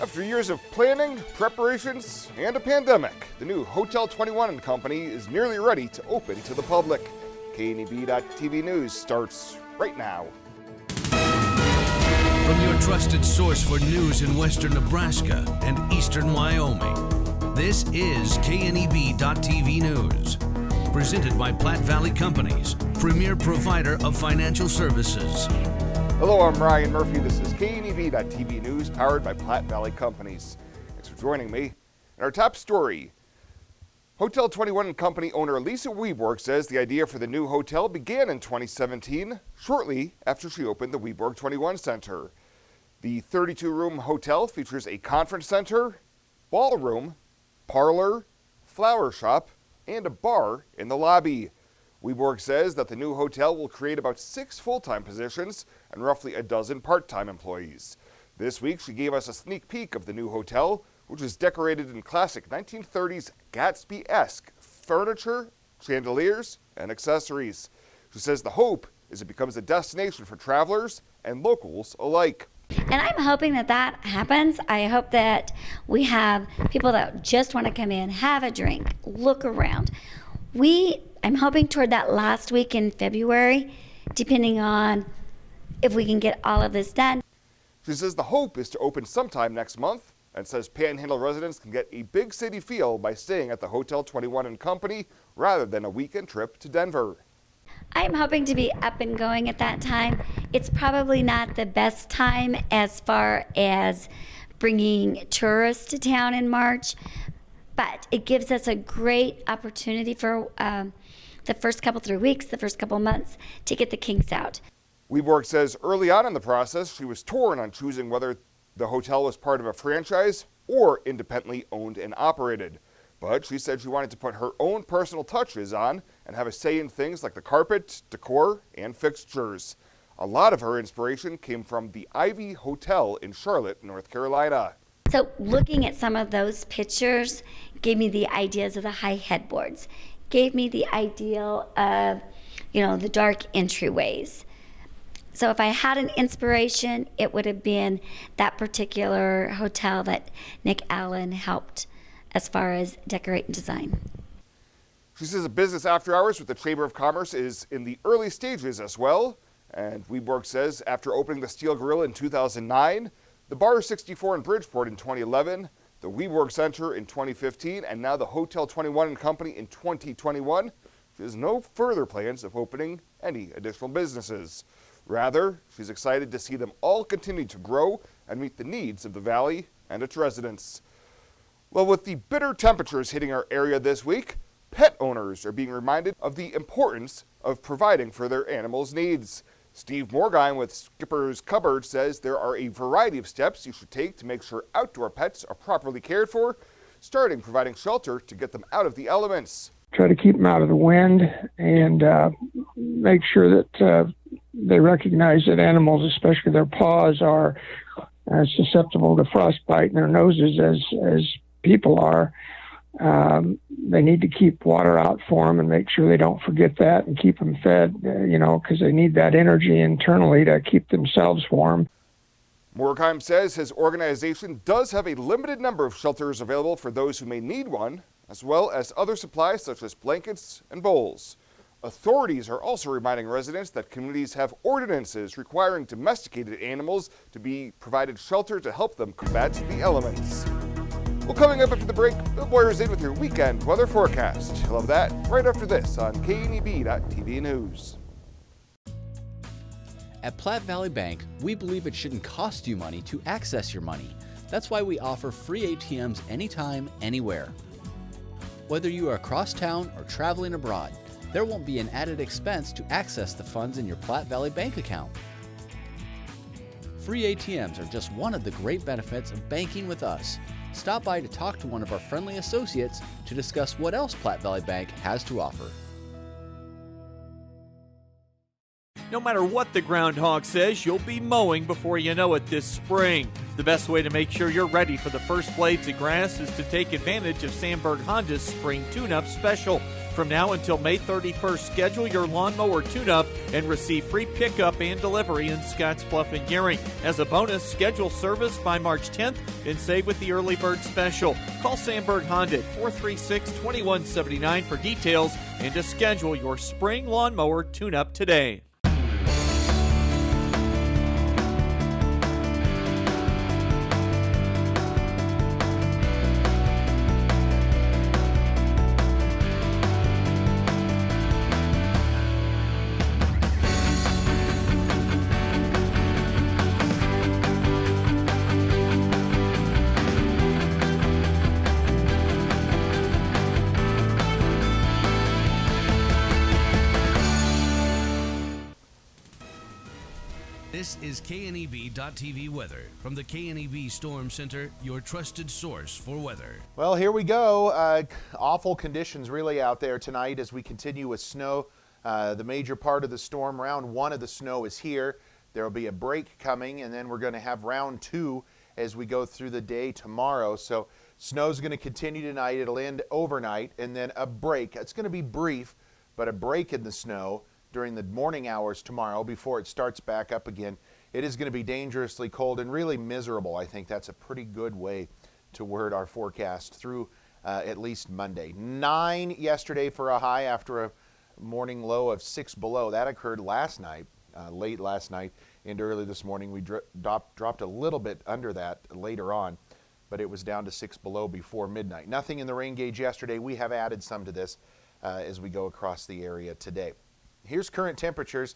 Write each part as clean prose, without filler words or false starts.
After years of planning, preparations, and a pandemic, the new Hotel 21 & Company is nearly ready to open to the public. KNEB.TV News starts right now. From your trusted source for news in western Nebraska and eastern Wyoming, this is KNEB.TV News. Presented by Platte Valley Companies, premier provider of financial services. Hello, I'm Ryan Murphy. This is KNEB.TV News, powered by Platte Valley Companies. Thanks for joining me. In our top story, Hotel 21 & Company owner Lisa Weborg says the idea for the new hotel began in 2017, shortly after she opened the Weborg 21 Center. The 32-room hotel features a conference center, ballroom, parlor, flower shop, and a bar in the lobby. Weborg says that the new hotel will create about 6 full-time positions and roughly a dozen part-time employees. This week, she gave us a sneak peek of the new hotel, which is decorated in classic 1930s Gatsby-esque furniture, chandeliers, and accessories. She says the hope is it becomes a destination for travelers and locals alike. And I'm hoping that that happens. I hope that we have people that just want to come in, have a drink, look around. I'm hoping toward that last week in February, depending on if we can get all of this done. She says the hope is to open sometime next month and says Panhandle residents can get a big city feel by staying at the Hotel 21 & Company rather than a weekend trip to Denver. I'm hoping to be up and going at that time. It's probably not the best time as far as bringing tourists to town in March, but it gives us a great opportunity for the first couple 3 weeks, the first couple months to get the kinks out. Weborg says early on in the process, she was torn on choosing whether the hotel was part of a franchise or independently owned and operated. But she said she wanted to put her own personal touches on and have a say in things like the carpet, decor, and fixtures. A lot of her inspiration came from the Ivy Hotel in Charlotte, North Carolina. So looking at some of those pictures gave me the ideas of the high headboards, gave me the ideal of, the dark entryways. So if I had an inspiration, it would have been that particular hotel that Nick Allen helped as far as decorate and design. She says a business after hours with the Chamber of Commerce is in the early stages as well. And Weborg says after opening the Steel Grill in 2009, the Bar 64 in Bridgeport in 2011, the Weborg Center in 2015, and now the Hotel 21 & Company in 2021, she has no further plans of opening any additional businesses. Rather, she's excited to see them all continue to grow and meet the needs of the valley and its residents. Well, with the bitter temperatures hitting our area this week, pet owners are being reminded of the importance of providing for their animals' needs. Steve Morgine with Skipper's Cupboard says there are a variety of steps you should take to make sure outdoor pets are properly cared for, starting providing shelter to get them out of the elements. Try to keep them out of the wind and make sure that they recognize that animals, especially their paws, are susceptible to frostbite in their noses as people are. They need to keep water out for them and make sure they don't forget that and keep them fed, because they need that energy internally to keep themselves warm. Morgheim says his organization does have a limited number of shelters available for those who may need one, as well as other supplies such as blankets and bowls. Authorities are also reminding residents that communities have ordinances requiring domesticated animals to be provided shelter to help them combat the elements. Well, coming up after the break, Bill Boyer's in with your weekend weather forecast. You'll have that right after this on KNEB.TV News. At Platte Valley Bank, we believe it shouldn't cost you money to access your money. That's why we offer free ATMs anytime, anywhere. Whether you are across town or traveling abroad, there won't be an added expense to access the funds in your Platte Valley Bank account. Free ATMs are just one of the great benefits of banking with us. Stop by to talk to one of our friendly associates to discuss what else Platte Valley Bank has to offer. No matter what the groundhog says, you'll be mowing before you know it this spring. The best way to make sure you're ready for the first blades of grass is to take advantage of Sandberg Honda's Spring Tune-Up Special. From now until May 31st, schedule your lawnmower tune-up and receive free pickup and delivery in Scottsbluff and Gearing. As a bonus, schedule service by March 10th and save with the early bird special. Call Sandberg Honda at 436-2179 for details and to schedule your spring lawnmower tune-up today. This is KNEB.TV weather. From the KNEB Storm Center, your trusted source for weather. Well, here we go. Awful conditions really out there tonight as we continue with snow. The major part of the storm, round one of the snow is here. There will be a break coming, and then we're going to have round two as we go through the day tomorrow. So snow's going to continue tonight. It'll end overnight, and then a break. It's going to be brief, but a break in the snow during the morning hours tomorrow before it starts back up again. It is going to be dangerously cold and really miserable. I think that's a pretty good way to word our forecast through at least Monday. 9 yesterday for a high after a morning low of 6 below. That occurred last night, late last night into early this morning. We dropped a little bit under that later on, but it was down to 6 below before midnight. Nothing in the rain gauge yesterday. We have added some to this as we go across the area today. Here's current temperatures.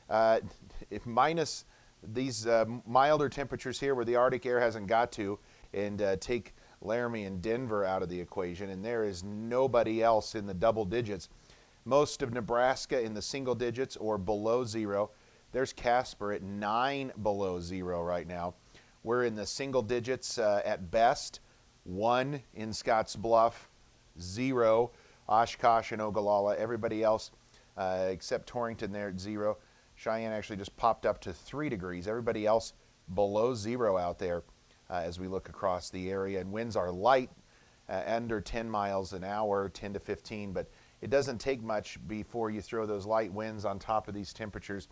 If minus these milder temperatures here where the Arctic air hasn't got to, and take Laramie and Denver out of the equation, and there is nobody else in the double digits. Most of Nebraska in the single digits or below zero. There's Casper at 9 below zero right now. We're in the single digits at best. 1 in Scottsbluff, 0 Oshkosh and Ogallala. Everybody else except Torrington there at 0. Cheyenne actually just popped up to 3 degrees. Everybody else below 0 out there as we look across the area. And winds are light, under 10 miles an hour, 10 to 15. But it doesn't take much before you throw those light winds on top of these temperatures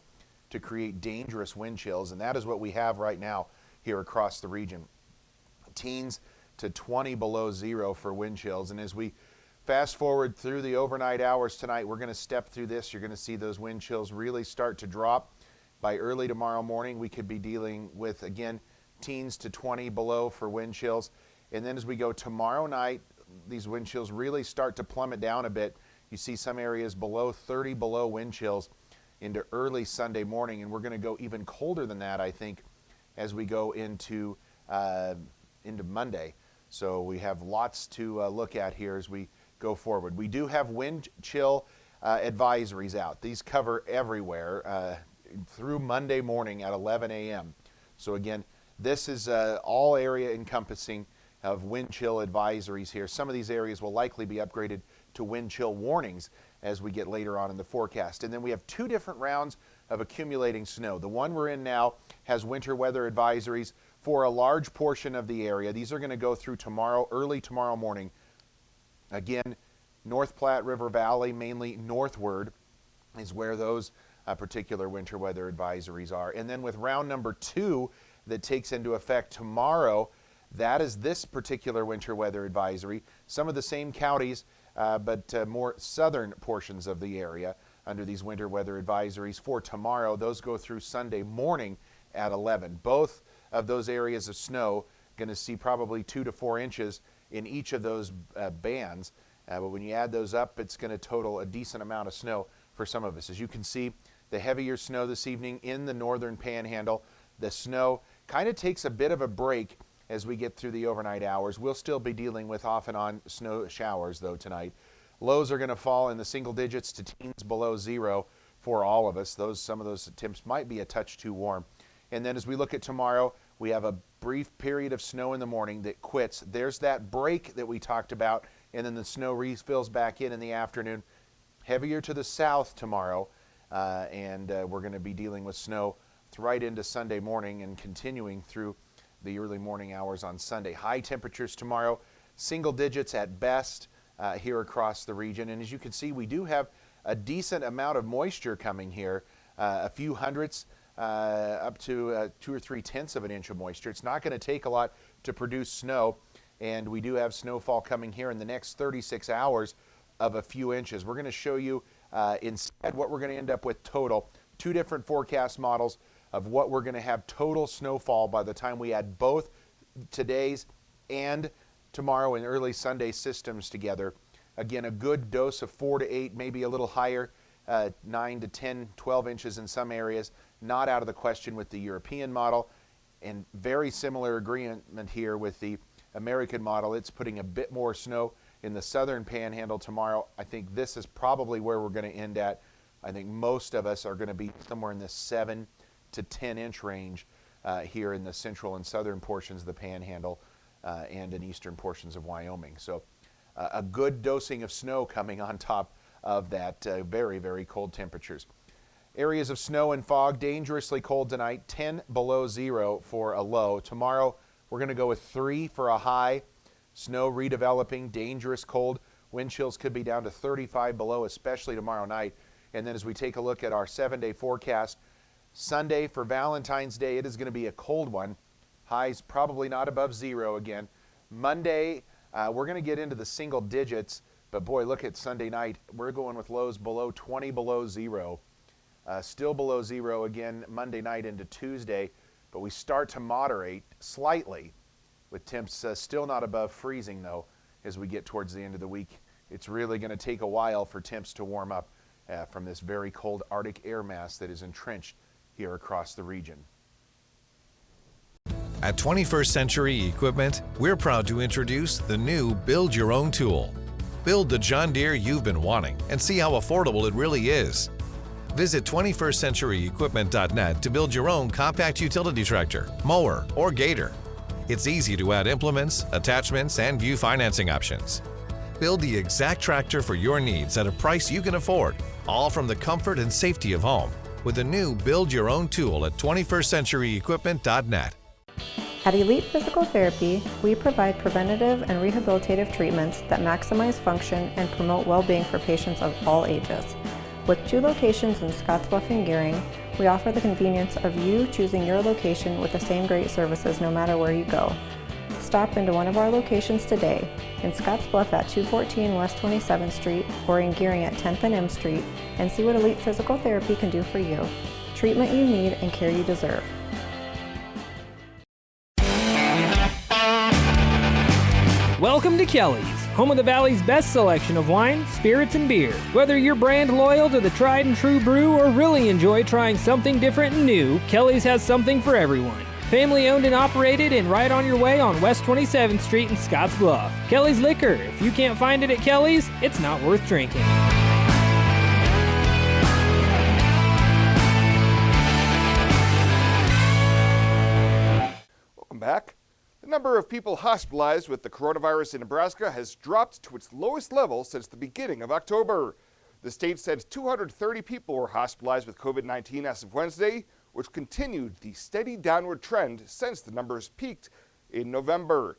to create dangerous wind chills. And that is what we have right now here across the region. Teens to 20 below 0 for wind chills. And as we fast forward through the overnight hours tonight, we're going to step through this. You're going to see those wind chills really start to drop. By early tomorrow morning, we could be dealing with, again, teens to 20 below for wind chills. And then as we go tomorrow night, these wind chills really start to plummet down a bit. You see some areas below 30 below wind chills into early Sunday morning. And we're going to go even colder than that, I think, as we go into Monday. So we have lots to look at here as we go forward. We do have wind chill advisories out. These cover everywhere through Monday morning at 11 a.m. So again, this is all area encompassing of wind chill advisories here. Some of these areas will likely be upgraded to wind chill warnings as we get later on in the forecast. And then we have 2 different rounds of accumulating snow. The one we're in now has winter weather advisories for a large portion of the area. These are going to go through tomorrow, early tomorrow morning. Again, North Platte River Valley, mainly northward, is where those particular winter weather advisories are. And then with round number 2 that takes into effect tomorrow, that is this particular winter weather advisory. Some of the same counties, but more southern portions of the area under these winter weather advisories for tomorrow. Those go through Sunday morning at 11. Both of those areas of snow going to see probably 2 to 4 inches in each of those bands. But when you add those up, it's going to total a decent amount of snow for some of us. As you can see, the heavier snow this evening in the northern panhandle. The snow kind of takes a bit of a break as we get through the overnight hours. We'll still be dealing with off and on snow showers, though, tonight. Lows are going to fall in the single digits to teens below 0 for all of us. Some of those temps might be a touch too warm. And then as we look at tomorrow, we have a brief period of snow in the morning that quits. There's that break that we talked about, and then the snow refills back in the afternoon. Heavier to the south tomorrow, and we're going to be dealing with snow right into Sunday morning and continuing through the early morning hours on Sunday. High temperatures tomorrow, single digits at best, here across the region. And as you can see, we do have a decent amount of moisture coming here, a few hundredths up to 2 or 3 tenths of an inch of moisture. It's not going to take a lot to produce snow, and we do have snowfall coming here in the next 36 hours of a few inches. We're going to show you instead what we're going to end up with total. 2 different forecast models of what we're going to have total snowfall by the time we add both today's and tomorrow and early Sunday systems together. Again, a good dose of 4 to 8, maybe a little higher, 9 to 10, 12 inches in some areas. Not out of the question with the European model, and very similar agreement here with the American model. It's putting a bit more snow in the southern panhandle tomorrow. I think this is probably where we're going to end at. I think most of us are going to be somewhere in the 7 to 10 inch range here in the central and southern portions of the panhandle and in eastern portions of Wyoming. So a good dosing of snow coming on top of that very, very cold temperatures. Areas of snow and fog, dangerously cold tonight, 10 below 0 for a low. Tomorrow, we're going to go with 3 for a high. Snow redeveloping, dangerous cold. Wind chills could be down to 35 below, especially tomorrow night. And then as we take a look at our 7-day forecast, Sunday for Valentine's Day, it is going to be a cold one. Highs probably not above 0 again. Monday, we're going to get into the single digits, but boy, look at Sunday night. We're going with lows below 20 below 0. Still below 0 again Monday night into Tuesday, but we start to moderate slightly with temps still not above freezing though as we get towards the end of the week. It's really going to take a while for temps to warm up from this very cold Arctic air mass that is entrenched here across the region. At 21st Century Equipment, we're proud to introduce the new Build Your Own tool. Build the John Deere you've been wanting and see how affordable it really is. Visit 21stcenturyequipment.net to build your own compact utility tractor, mower, or gator. It's easy to add implements, attachments, and view financing options. Build the exact tractor for your needs at a price you can afford, all from the comfort and safety of home, with the new Build Your Own tool at 21stcenturyequipment.net. At Elite Physical Therapy, we provide preventative and rehabilitative treatments that maximize function and promote well-being for patients of all ages. With 2 locations in Scottsbluff and Gearing, we offer the convenience of you choosing your location with the same great services no matter where you go. Stop into one of our locations today, in Scottsbluff at 214 West 27th Street or in Gearing at 10th and M Street, and see what Elite Physical Therapy can do for you. Treatment you need and care you deserve. Welcome to Kelly's, home of the Valley's best selection of wine, spirits, and beer. Whether you're brand loyal to the tried and true brew or really enjoy trying something different and new, Kelly's has something for everyone. Family owned and operated and right on your way on West 27th Street in Scottsbluff. Kelly's Liquor. If you can't find it at Kelly's, it's not worth drinking. Welcome back. The number of people hospitalized with the coronavirus in Nebraska has dropped to its lowest level since the beginning of October. The state said 230 people were hospitalized with COVID-19 as of Wednesday, which continued the steady downward trend since the numbers peaked in November.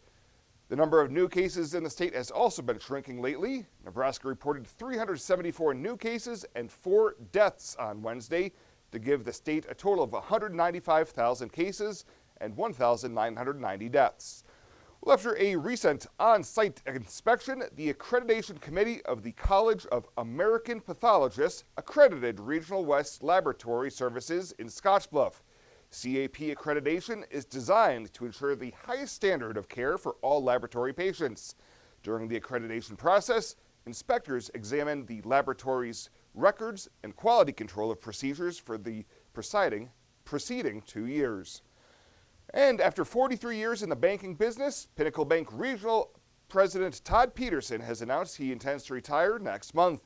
The number of new cases in the state has also been shrinking lately. Nebraska reported 374 new cases and 4 deaths on Wednesday to give the state a total of 195,000 cases and 1,990 deaths. Well, after a recent on-site inspection, the Accreditation Committee of the College of American Pathologists accredited Regional West Laboratory Services in Scottsbluff. CAP accreditation is designed to ensure the highest standard of care for all laboratory patients. During the accreditation process, inspectors examine the laboratory's records and quality control of procedures for the preceding 2 years. And after 43 years in the banking business, Pinnacle Bank Regional President Todd Peterson has announced he intends to retire next month.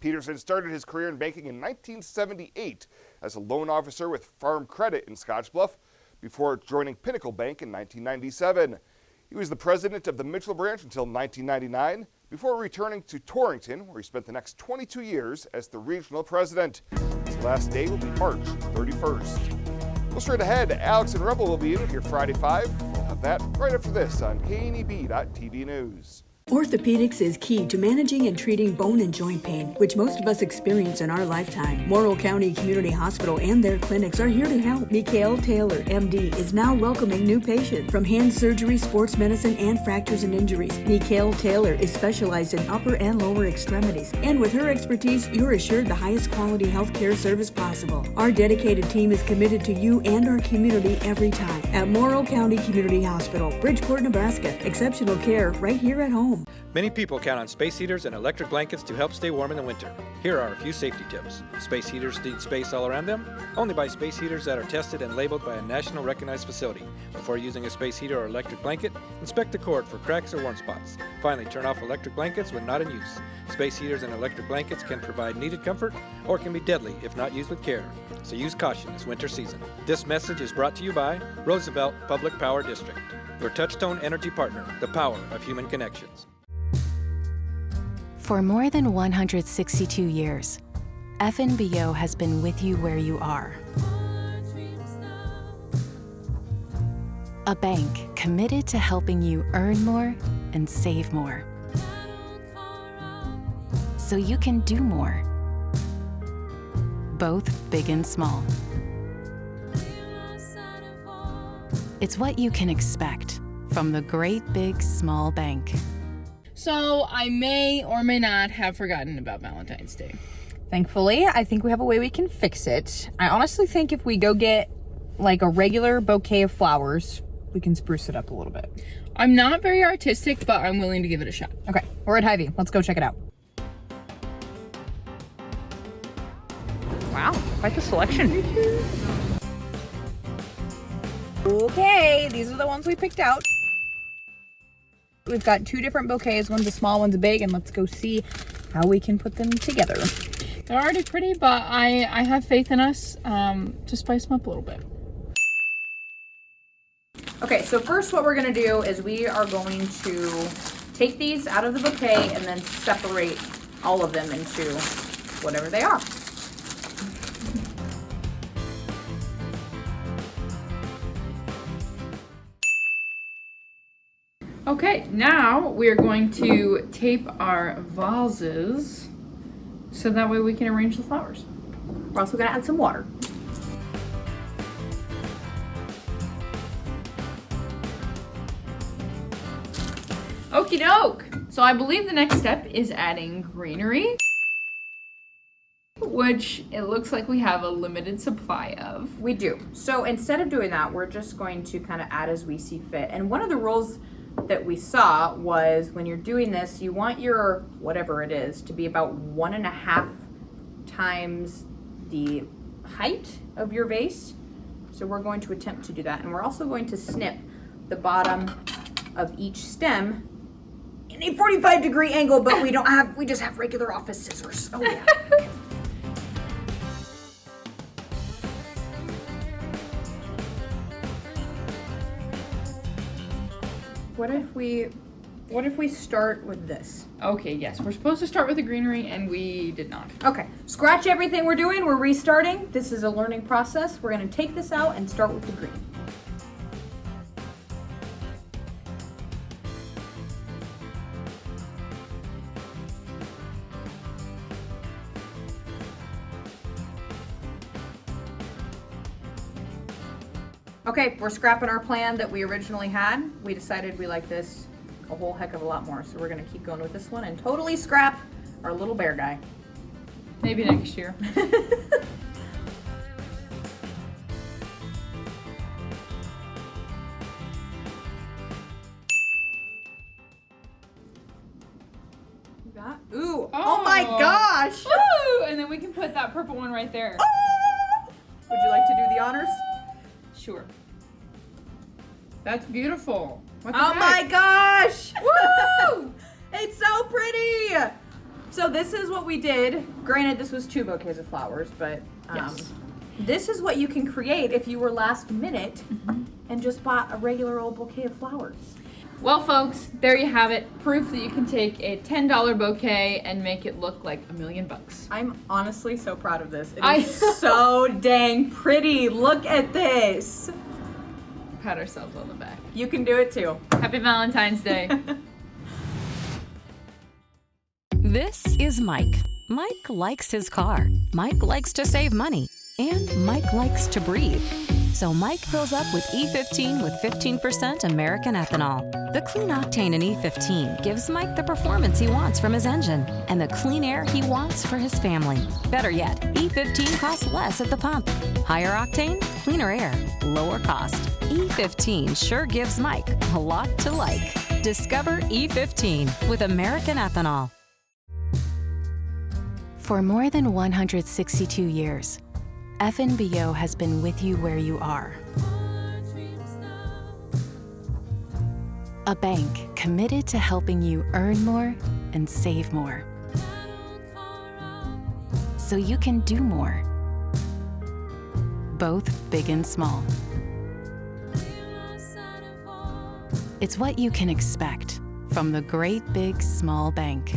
Peterson started his career in banking in 1978 as a loan officer with Farm Credit in Scottsbluff before joining Pinnacle Bank in 1997. He was the president of the Mitchell branch until 1999 before returning to Torrington, where he spent the next 22 years as the regional president. His last day will be March 31st. Well, straight ahead, Alex and Rebel will be in with your Friday 5. We'll have that right after this on KNEB.TV News. Orthopedics is key to managing and treating bone and joint pain, which most of us experience in our lifetime. Morrill County Community Hospital and their clinics are here to help. Mikhail Taylor, MD, is now welcoming new patients from hand surgery, sports medicine, and fractures and injuries. Mikhail Taylor is specialized in upper and lower extremities, and with her expertise, you're assured the highest quality healthcare service possible. Our dedicated team is committed to you and our community every time. At Morrill County Community Hospital, Bridgeport, Nebraska. Exceptional care right here at home. Many people count on space heaters and electric blankets to help stay warm in the winter. Here are a few safety tips. Space heaters need space all around them. Only buy space heaters that are tested and labeled by a national recognized facility. Before using a space heater or electric blanket, inspect the cord for cracks or warm spots. Finally, turn off electric blankets when not in use. Space heaters and electric blankets can provide needed comfort or can be deadly if not used with care. So use caution this winter season. This message is brought to you by Roosevelt Public Power District, your touchstone energy partner, the power of human connections. For more than 162 years, FNBO has been with you where you are. A bank committed to helping you earn more and save more, so you can do more, both big and small. It's what you can expect from the great big small bank. So I may or may not have forgotten about Valentine's Day. Thankfully, I think we have a way we can fix it. I honestly think if we go get like a regular bouquet of flowers, we can spruce it up a little bit. I'm not very artistic, but I'm willing to give it a shot. Okay, we're at Hy-Vee. Let's go check it out. Wow, quite the selection. Okay, these are the ones we picked out. We've got two different bouquets. One's a small, one's a big, and let's go see how we can put them together. They're already pretty, but I have faith in us to spice them up a little bit. Okay, so first what we're gonna do is we are going to take these out of the bouquet and then separate all of them into whatever they are. Okay, now we're going to tape our vases so that way we can arrange the flowers. We're also gonna add some water. Okie doke. So I believe the next step is adding greenery, which it looks like we have a limited supply of. We do. So instead of doing that, we're just going to kind of add as we see fit. And one of the rules that we saw was when you're doing this, you want your whatever it is to be about 1.5 times the height of your vase. So we're going to attempt to do that. And we're also going to snip the bottom of each stem in a 45-degree angle, but we just have regular office scissors. Oh yeah. What if we start with this? Okay, yes, we're supposed to start with the greenery and we did not. Okay, scratch everything we're doing. We're restarting. This is a learning process. We're gonna take this out and start with the green. Okay, we're scrapping our plan that we originally had. We decided we like this a whole heck of a lot more, so we're gonna keep going with this one and totally scrap our little bear guy. Maybe next year. Ooh, oh my gosh! Woo! And then we can put that purple one right there. Would you like to do the honors? Sure. That's beautiful. What the Oh heck? my gosh! Woo! It's so pretty! So this is what we did. Granted, this was 2 bouquets of flowers, but Yes. this is what you can create if you were last minute and just bought a regular old bouquet of flowers. Well, folks, there you have it. Proof that you can take a $10 bouquet and make it look like $1 million. I'm honestly so proud of this. It is so dang pretty. Look at this. Pat ourselves on the back. You can do it too. Happy Valentine's Day. This is Mike. Mike likes his car. Mike likes to save money. And Mike likes to breathe. So Mike fills up with E15 with 15% American ethanol. The clean octane in E15 gives Mike the performance he wants from his engine and the clean air he wants for his family. Better yet, E15 costs less at the pump. Higher octane, cleaner air, lower cost. E15 sure gives Mike a lot to like. Discover E15 with American ethanol. For more than 162 years, FNBO has been with you where you are. A bank committed to helping you earn more and save more, so you can do more, both big and small. It's what you can expect from the great big small bank.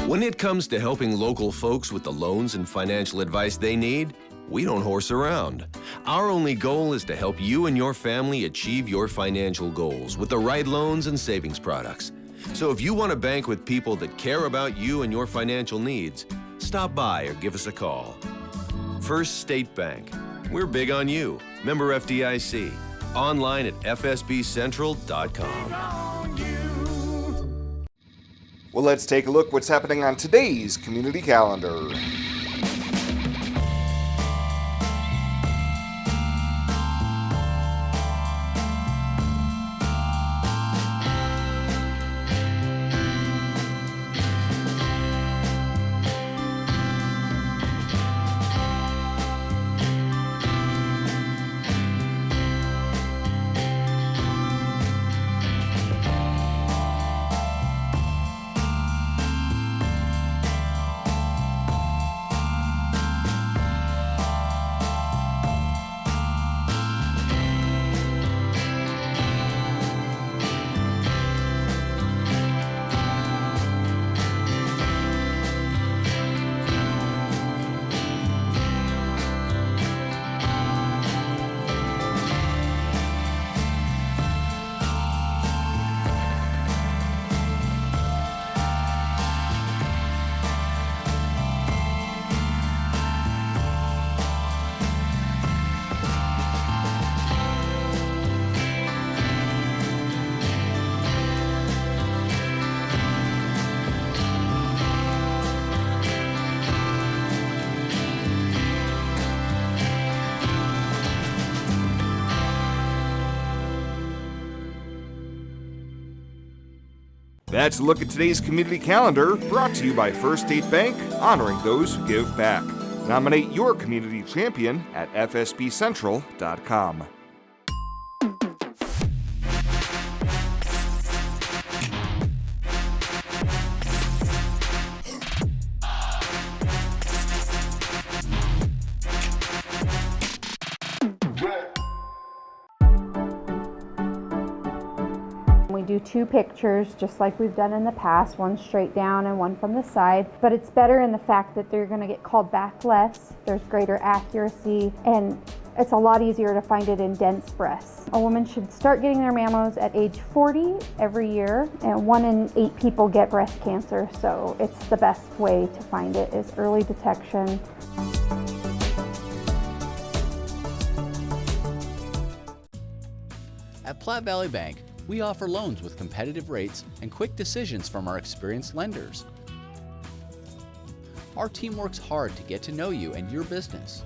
When it comes to helping local folks with the loans and financial advice they need, we don't horse around. Our only goal is to help you and your family achieve your financial goals with the right loans and savings products. So if you want to bank with people that care about you and your financial needs, stop by or give us a call. First State Bank. We're big on you. Member FDIC. Online at fsbcentral.com. Well, let's take a look what's happening on today's community calendar. That's a look at today's community calendar, brought to you by First State Bank, honoring those who give back. Nominate your community champion at fsbcentral.com. We do two pictures just like we've done in the past, one straight down and one from the side, but it's better in the fact that they're going to get called back less, there's greater accuracy, and it's a lot easier to find it in dense breasts. A woman should start getting their mammos at age 40 every year, and 1 in 8 people get breast cancer, so it's the best way to find it is early detection. At Platte Valley Bank, we offer loans with competitive rates and quick decisions from our experienced lenders. Our team works hard to get to know you and your business.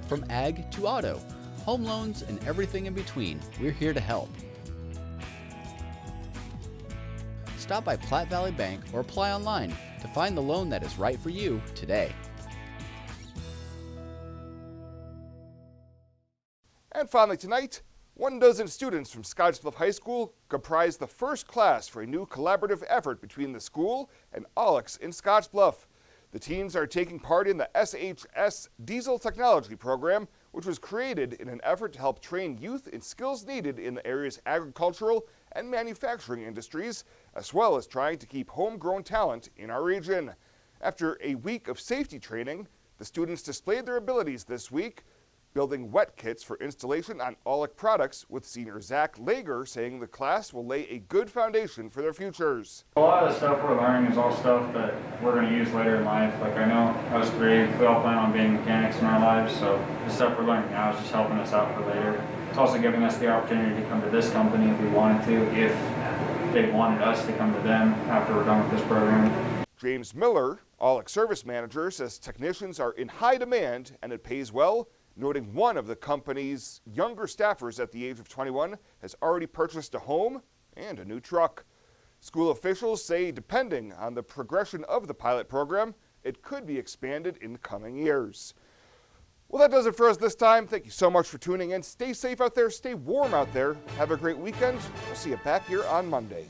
From ag to auto, home loans, and everything in between, we're here to help. Stop by Platte Valley Bank or apply online to find the loan that is right for you today. And finally tonight, 12 students from Scottsbluff High School comprise the first class for a new collaborative effort between the school and Aulick in Scottsbluff. The teens are taking part in the SHS Diesel Technology Program, which was created in an effort to help train youth in skills needed in the area's agricultural and manufacturing industries, as well as trying to keep homegrown talent in our region. After a week of safety training, the students displayed their abilities this week, building wet kits for installation on Aulick products, with senior Zach Lager saying the class will lay a good foundation for their futures. A lot of the stuff we're learning is all stuff that we're going to use later in life. Like I know us three, we all plan on being mechanics in our lives, so the stuff we're learning now is just helping us out for later. It's also giving us the opportunity to come to this company if we wanted to, if they wanted us to come to them after we're done with this program. James Miller, Aulick service manager, says technicians are in high demand and it pays well, noting one of the company's younger staffers at the age of 21 has already purchased a home and a new truck. School officials say depending on the progression of the pilot program, it could be expanded in the coming years. Well, that does it for us this time. Thank you so much for tuning in. Stay safe out there, stay warm out there. Have a great weekend. We'll see you back here on Monday.